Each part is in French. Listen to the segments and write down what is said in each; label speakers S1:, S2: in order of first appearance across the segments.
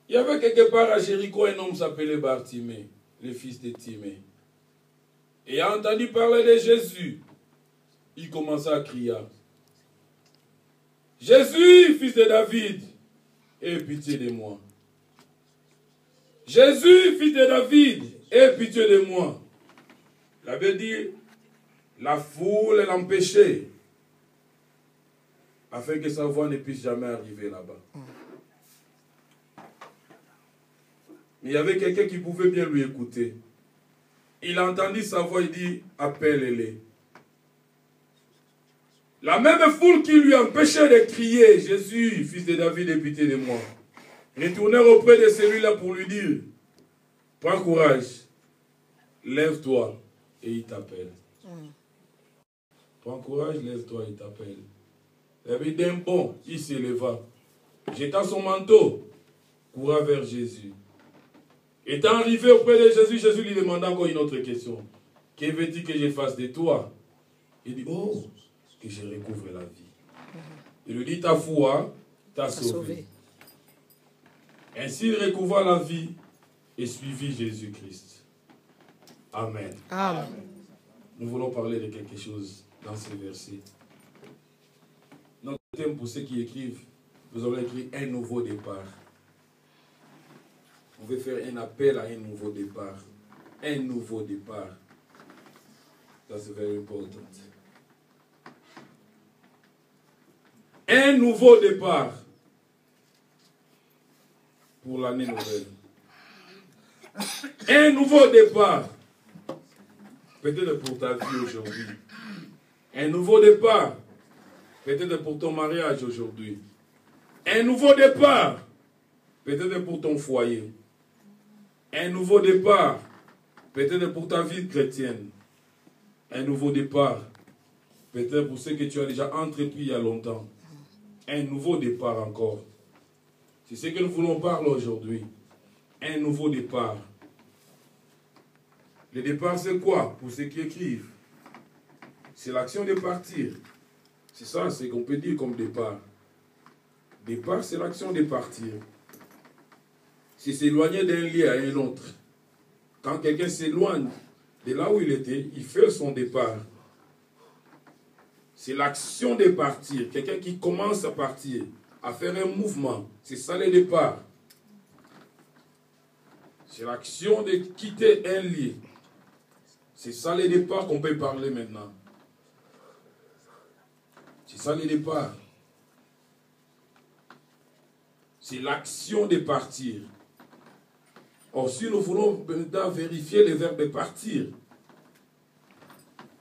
S1: Il y avait quelque part à Jéricho un homme s'appelait Bartimée, le fils de Timée. Et a entendu parler de Jésus. Il commença à crier. Jésus, fils de David, aie pitié de moi. Jésus, fils de David, aie pitié de moi. Il avait dit, la foule l'empêchait, afin que sa voix ne puisse jamais arriver là-bas. Mais il y avait quelqu'un qui pouvait bien lui écouter. Il a entendu sa voix, il dit, appelle-les. La même foule qui lui empêchait de crier, Jésus, fils de David, aie pitié de moi, retournèrent auprès de celui-là pour lui dire, prends courage, lève-toi et il t'appelle. Prends courage, lève-toi et il t'appelle. Et d'un bond, il s'éleva, jeta son manteau, courant vers Jésus. Étant arrivé auprès de Jésus, Jésus lui demanda encore une autre question. Que veux-tu que je fasse de toi? Il dit, oh, que je recouvre la vie. Il lui dit, ta foi t'a sauvé. Ainsi, il recouvra la vie et suivit Jésus-Christ. Amen.
S2: Amen.
S1: Nous voulons parler de quelque chose dans ces versets. Notre thème, pour ceux qui écrivent, nous avons écrit un nouveau départ. On veut faire un appel à un nouveau départ. Un nouveau départ. That's very important. Un nouveau départ pour l'année nouvelle. Un nouveau départ. Peut-être pour ta vie aujourd'hui. Un nouveau départ. Peut-être pour ton mariage aujourd'hui. Un nouveau départ. Peut-être pour ton foyer. Un nouveau départ. Peut-être pour ta vie chrétienne. Un nouveau départ. Peut-être pour ce que tu as déjà entrepris il y a longtemps. Un nouveau départ encore. C'est ce que nous voulons parler aujourd'hui. Un nouveau départ. Le départ, c'est quoi? Pour ceux qui écrivent, c'est l'action de partir. C'est ça, c'est qu'on peut dire comme départ. Départ, c'est l'action de partir. C'est s'éloigner d'un lieu à un autre. Quand quelqu'un s'éloigne de là où il était, il fait son départ. C'est l'action de partir. Quelqu'un qui commence à partir, à faire un mouvement. C'est ça le départ. C'est l'action de quitter un lieu. C'est ça le départ qu'on peut parler maintenant. C'est ça le départ. C'est l'action de partir. Or, si nous voulons maintenant vérifier le verbe partir,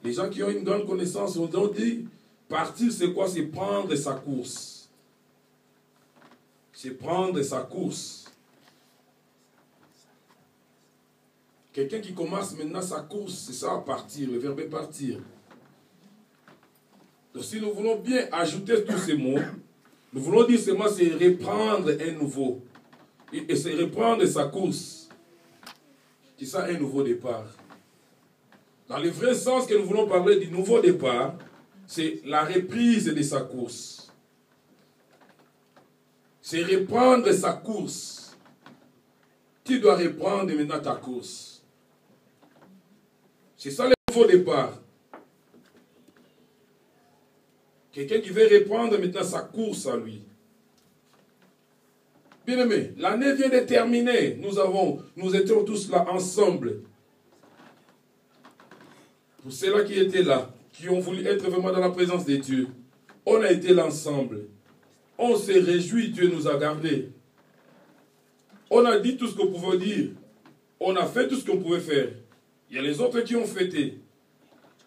S1: les gens qui ont une grande connaissance nous ont dit, partir c'est quoi? C'est prendre sa course. C'est prendre sa course. Quelqu'un qui commence maintenant sa course, c'est ça, partir, le verbe partir. Donc si nous voulons bien ajouter tous ces mots, nous voulons dire seulement c'est reprendre un nouveau. Et c'est reprendre sa course. C'est ça un nouveau départ. Dans le vrai sens que nous voulons parler du nouveau départ, c'est la reprise de sa course. C'est reprendre sa course. Tu dois reprendre maintenant ta course. C'est ça le nouveau départ. Quelqu'un qui veut reprendre maintenant sa course à lui. Bien aimé, l'année vient de terminer. Nous étions tous là ensemble. Pour ceux-là qui étaient là, qui ont voulu être vraiment dans la présence de Dieu, on a été là ensemble. On s'est réjoui, Dieu nous a gardés. On a dit tout ce qu'on pouvait dire. On a fait tout ce qu'on pouvait faire. Il y a les autres qui ont fêté.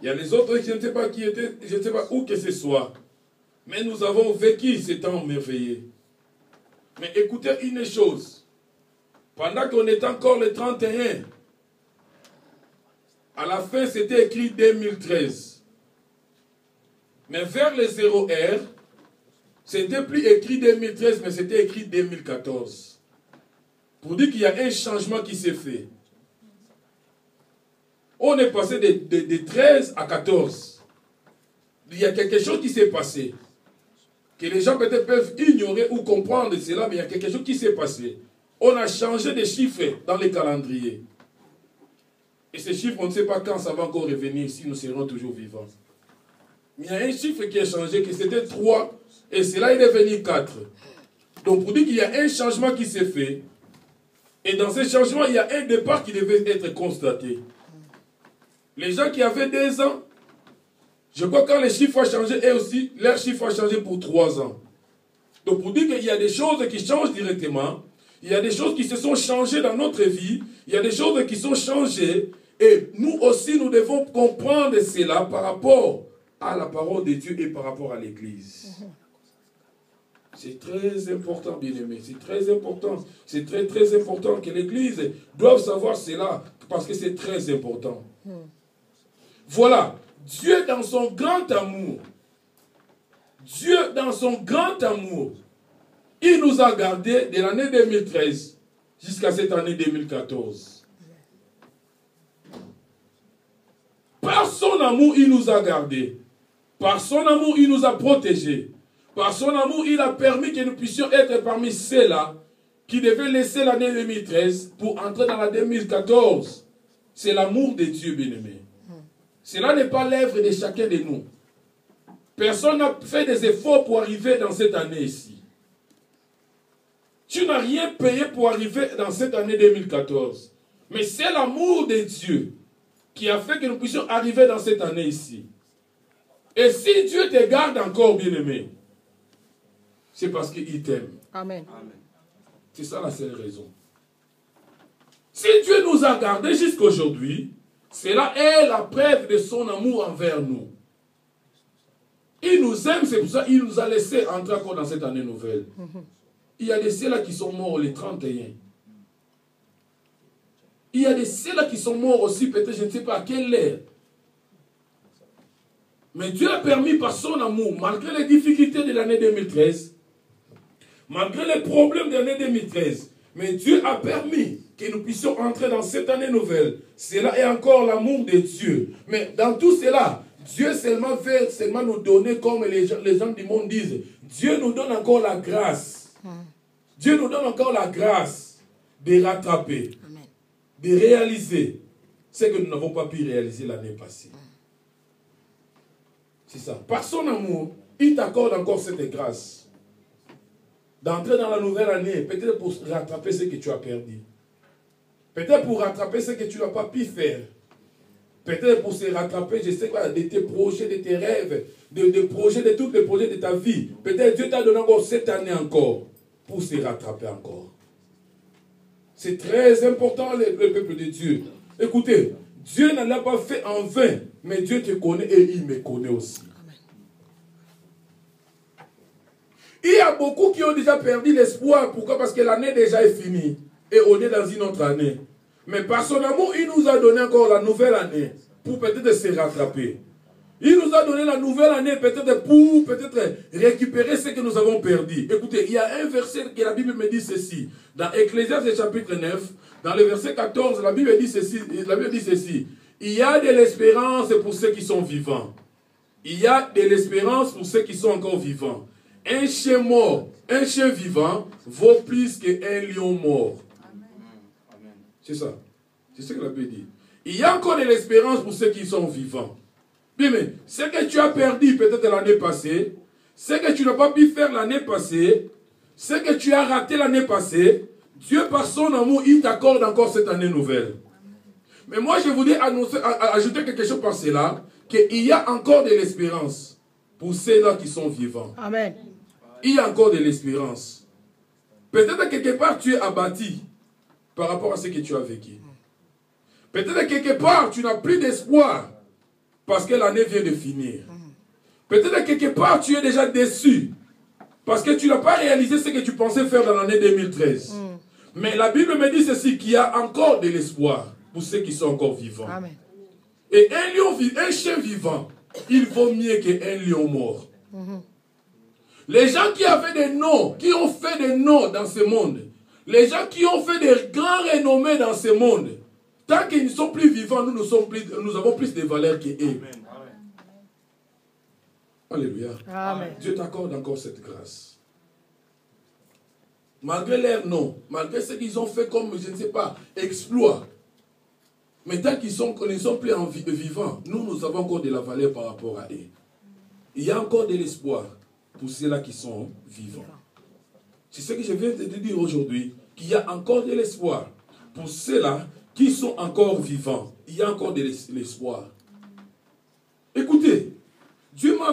S1: Il y a les autres qui ne sais pas qui étaient, je ne sais pas où que ce soit. Mais nous avons vécu ces temps merveilleux. Mais écoutez une chose. Pendant qu'on était encore le 31, à la fin c'était écrit 2013. Mais vers les 0R, c'était plus écrit 2013, mais c'était écrit 2014. Pour dire qu'il y a un changement qui s'est fait. On est passé de 13 à 14. Il y a quelque chose qui s'est passé. Que les gens peut-être peuvent ignorer ou comprendre cela, mais il y a quelque chose qui s'est passé. on a changé des chiffres dans les calendriers. Et ces chiffres, on ne sait pas quand ça va encore revenir, si nous serons toujours vivants. Mais il y a un chiffre qui a changé, que c'était 3, et cela est devenu 4. Donc pour dire qu'il y a un changement qui s'est fait, et dans ce changement, il y a un départ qui devait être constaté. Les gens qui avaient 2 ans, je crois que quand les chiffres ont changé, eux aussi, leur chiffre a changé pour 3 ans. Donc pour dire qu'il y a des choses qui changent directement, il y a des choses qui se sont changées dans notre vie, il y a des choses qui sont changées, et nous aussi, nous devons comprendre cela par rapport à la parole de Dieu et par rapport à l'Église. C'est très important, bien-aimés, c'est très important. C'est très, très important que l'Église doive savoir cela, parce que c'est très important. Voilà, Dieu dans son grand amour, Dieu dans son grand amour, il nous a gardés de l'année 2013 jusqu'à cette année 2014. Par son amour, il nous a gardés. Par son amour, il nous a protégés. Par son amour, il a permis que nous puissions être parmi ceux-là qui devaient laisser l'année 2013 pour entrer dans la 2014. C'est l'amour de Dieu, bien-aimé. Cela n'est pas l'œuvre de chacun de nous. Personne n'a fait des efforts pour arriver dans cette année ici. Tu n'as rien payé pour arriver dans cette année 2014. Mais c'est l'amour de Dieu qui a fait que nous puissions arriver dans cette année ici. Et si Dieu te garde encore, bien-aimé, c'est parce qu'il t'aime.
S2: Amen.
S1: C'est ça la seule raison. Si Dieu nous a gardés jusqu'aujourd'hui, cela est la preuve de son amour envers nous. Il nous aime, c'est pour ça qu'il nous a laissé entrer encore dans cette année nouvelle. Il y a des ceux-là qui sont morts les 31. Il y a des ceux-là qui sont morts aussi, peut-être, je ne sais pas à quelle heure. Mais Dieu a permis par son amour, malgré les difficultés de l'année 2013, malgré les problèmes de l'année 2013, mais Dieu a permis que nous puissions entrer dans cette année nouvelle. Cela est encore l'amour de Dieu. Mais dans tout cela, Dieu seulement veut seulement nous donner, comme les gens du monde disent, Dieu nous donne encore la grâce. Dieu nous donne encore la grâce de rattraper, de réaliser ce que nous n'avons pas pu réaliser l'année passée. C'est ça. Par son amour, il t'accorde encore cette grâce. D'entrer dans la nouvelle année, peut-être pour rattraper ce que tu as perdu. Peut-être pour rattraper ce que tu n'as pas pu faire. Peut-être pour se rattraper, je sais pas, de tes projets, de tes rêves, de projets, de tous les projets de ta vie. Peut-être Dieu t'a donné encore cette année encore pour se rattraper encore. C'est très important, le peuple de Dieu. Écoutez, Dieu ne l'a pas fait en vain, mais Dieu te connaît et il me connaît aussi. Il y a beaucoup qui ont déjà perdu l'espoir. Pourquoi? Parce que l'année déjà est finie. Et on est dans une autre année. Mais par son amour, il nous a donné encore la nouvelle année pour peut-être se rattraper. Il nous a donné la nouvelle année peut-être pour récupérer ce que nous avons perdu. Écoutez, il y a un verset que la Bible me dit ceci. Dans Ecclésiaste chapitre 9, dans le verset 14, la Bible dit ceci. Il y a de l'espérance pour ceux qui sont vivants. Il y a de l'espérance pour ceux qui sont encore vivants. Un chien mort, un chien vivant vaut plus qu'un lion mort. C'est ça. C'est ce que la Bible dit. Il y a encore de l'espérance pour ceux qui sont vivants. Bien, mais ce que tu as perdu peut-être l'année passée, ce que tu n'as pas pu faire l'année passée, ce que tu as raté l'année passée, Dieu par son amour, il t'accorde encore cette année nouvelle. Mais moi, je voudrais ajouter quelque chose par cela, qu'il y a encore de l'espérance pour ceux-là qui sont vivants.
S2: Amen.
S1: Il y a encore de l'espérance. Peut-être quelque part tu es abattu par rapport à ce que tu as vécu. Peut-être quelque part tu n'as plus d'espoir parce que l'année vient de finir. Peut-être quelque part tu es déjà déçu parce que tu n'as pas réalisé ce que tu pensais faire dans l'année 2013. Mais la Bible me dit ceci, qu'il y a encore de l'espoir pour ceux qui sont encore vivants.
S2: Amen.
S1: Et un chien vivant, il vaut mieux qu'un lion mort. Les gens qui avaient des noms, qui ont fait des noms dans ce monde, les gens qui ont fait des grands renommées dans ce monde, tant qu'ils ne sont plus vivants, nous avons plus de valeur qu'eux. Alléluia.
S2: Amen.
S1: Dieu t'accorde encore cette grâce. malgré leur nom, malgré ce qu'ils ont fait comme, je ne sais pas, exploit, mais tant qu'ils ne sont plus vivants, nous avons encore de la valeur par rapport à eux. Il y a encore de l'espoir pour ceux-là qui sont vivants. C'est ce que je viens de te dire aujourd'hui, qu'il y a encore de l'espoir pour ceux-là qui sont encore vivants. Il y a encore de l'espoir. Écoutez, Dieu m'a